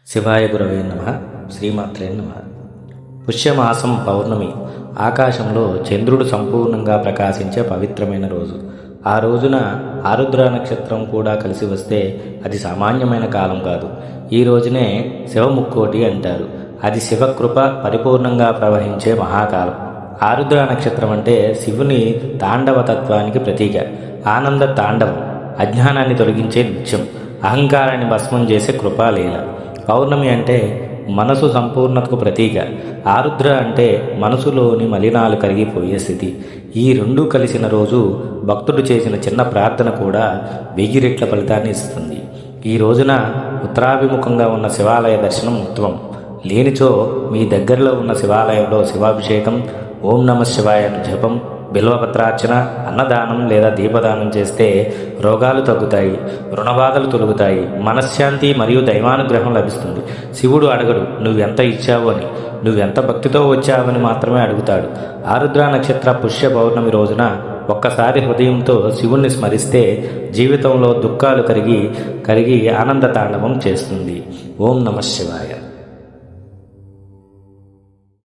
శివాయ గురవే నమః. శ్రీమాత్రే నమః. పుష్యమాసం పౌర్ణమి. ఆకాశంలో చంద్రుడు సంపూర్ణంగా ప్రకాశించే పవిత్రమైన రోజు. ఆ రోజున ఆరుద్ర నక్షత్రం కూడా కలిసి వస్తే అది సామాన్యమైన కాలం కాదు. ఈ రోజునే శివముక్కోటి అంటారు. అది శివకృప పరిపూర్ణంగా ప్రవహించే మహాకాలం. ఆరుద్ర నక్షత్రం అంటే శివుని తాండవతత్వానికి ప్రతీక. ఆనంద తాండవం, అజ్ఞానాన్ని తొలగించే నృత్యం, అహంకారాన్ని భస్మం చేసే కృపాలీల. పౌర్ణమి అంటే మనసు సంపూర్ణతకు ప్రతీక. ఆరుద్ర అంటే మనసులోని మలినాలు కరిగిపోయే స్థితి. ఈ రెండూ కలిసిన రోజు భక్తుడు చేసిన చిన్న ప్రార్థన కూడా 1000 రెట్ల ఫలితాన్ని ఇస్తుంది. ఈ రోజున ఉత్తరాభిముఖంగా ఉన్న శివాలయ దర్శనం ఉత్తమం. లేనిచో మీ దగ్గరలో ఉన్న శివాలయంలో శివాభిషేకం, ఓం నమః శివాయ జపం, బిల్వపత్రార్చన, అన్నదానం లేదా దీపదానం చేస్తే రోగాలు తగ్గుతాయి, రుణబాధలు తొలగుతాయి, మనశ్శాంతి మరియు దైవానుగ్రహం లభిస్తుంది. శివుడు అడగడు నువ్వెంత ఇచ్చావు అని, నువ్వెంత భక్తితో వచ్చావని మాత్రమే అడుగుతాడు. ఆరుద్ర నక్షత్ర పుష్య పౌర్ణమి రోజున ఒక్కసారి హృదయంతో శివుణ్ణి స్మరిస్తే జీవితంలో దుఃఖాలు కరిగి ఆనంద తాండవం చేస్తుంది. ఓం నమః శివాయ.